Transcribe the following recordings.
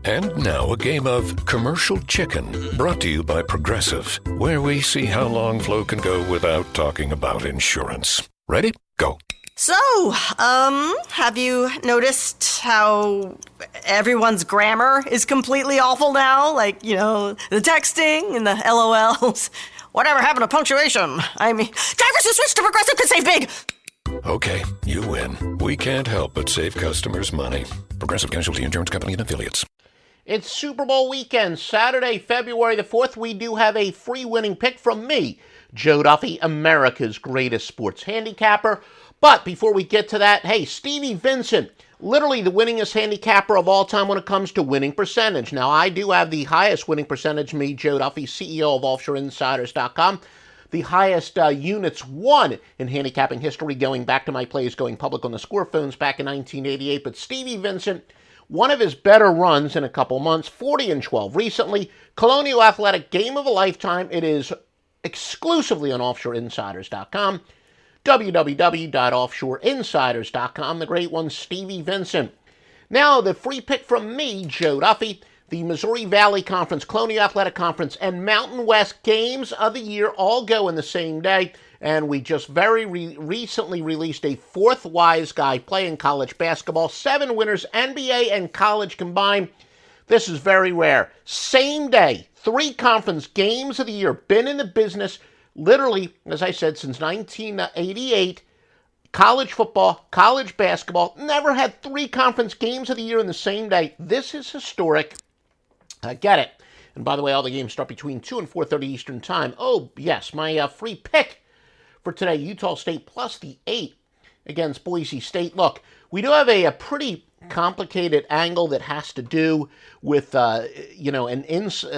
And now a game of Commercial Chicken, brought to you by Progressive, where we see how long Flo can go without talking about insurance. Ready? Go. So, have you noticed how everyone's grammar is completely awful now? Like, the texting and the LOLs. Whatever happened to punctuation? I mean, drivers who switch to Progressive could save big. Okay, you win. We can't help but save customers money. Progressive Casualty Insurance Company and Affiliates. It's Super Bowl weekend, Saturday, February the 4th. We do have a free winning pick from me, Joe Duffy, America's greatest sports handicapper. But before we get to that, hey, Stevie Vincent, literally the winningest handicapper of all time when it comes to winning percentage. Now, I do have the highest winning percentage, me, Joe Duffy, CEO of OffshoreInsiders.com. The highest units won in handicapping history, going back to my plays going public on the score phones back in 1988. But Stevie Vincent, one of his better runs in a couple months, 40-12 recently. Colonial Athletic Game of a Lifetime. It is exclusively on OffshoreInsiders.com. www.offshoreinsiders.com. The great one, Stevie Vincent. Now, the free pick from me, Joe Duffy. The Missouri Valley Conference, Colonial Athletic Conference, and Mountain West Games of the Year all go in the same day. And we just very recently released a fourth wise guy playing college basketball. 7 winners, NBA and college combined. This is very rare. Same day, 3 conference games of the year. Been in the business, literally, as I said, since 1988. College football, college basketball. Never had 3 conference games of the year in the same day. This is historic. Get it. And by the way, all the games start between 2 and 4:30 Eastern Time. Oh, yes, my free pick for today, Utah State plus the 8 against Boise State. Look, we do have a pretty complicated angle that has to do with, a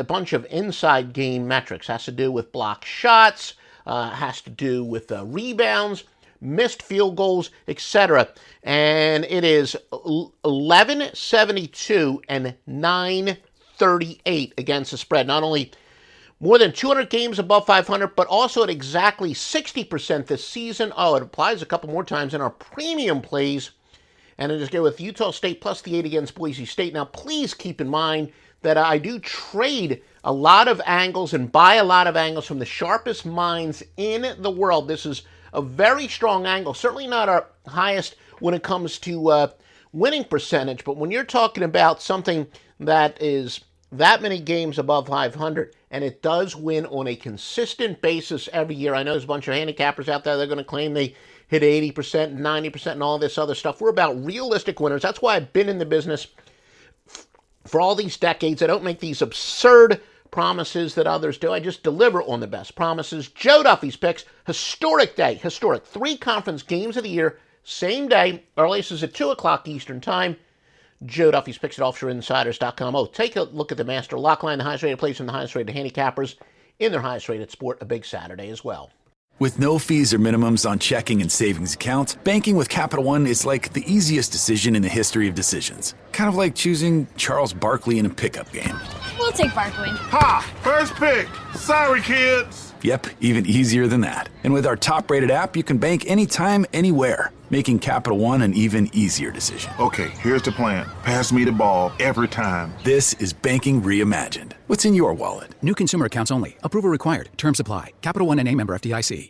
bunch of inside game metrics. Has to do with block shots, has to do with rebounds, missed field goals, etc. And it is 1172 and 938 against the spread. Not only more than 200 games above 500, but also at exactly 60% this season. Oh, it applies a couple more times in our premium plays. And I just go with Utah State plus the 8 against Boise State. Now, please keep in mind that I do trade a lot of angles and buy a lot of angles from the sharpest minds in the world. This is a very strong angle. Certainly not our highest when it comes to winning percentage. But when you're talking about something that is that many games above 500, and it does win on a consistent basis every year. I know there's a bunch of handicappers out there that are going to claim they hit 80%, 90%, and all this other stuff. We're about realistic winners. That's why I've been in the business for all these decades. I don't make these absurd promises that others do. I just deliver on the best promises. Joe Duffy's picks, historic day, historic. 3 conference games of the year, same day. Earliest is at 2 o'clock Eastern Time. Joe Duffy's picks at OffshoreInsiders.com. Oh, take a look at the Master Lock Line, the highest rated place from the highest rated handicappers in their highest rated sport, a big Saturday as well. With no fees or minimums on checking and savings accounts, banking with Capital One is like the easiest decision in the history of decisions. Kind of like choosing Charles Barkley in a pickup game. We'll take Barkley. Ha! First pick. Sorry, kids. Yep, even easier than that. And with our top-rated app, you can bank anytime, anywhere, making Capital One an even easier decision. Okay, here's the plan. Pass me the ball every time. This is banking reimagined. What's in your wallet? New consumer accounts only. Approval required. Terms apply. Capital One N.A. member FDIC.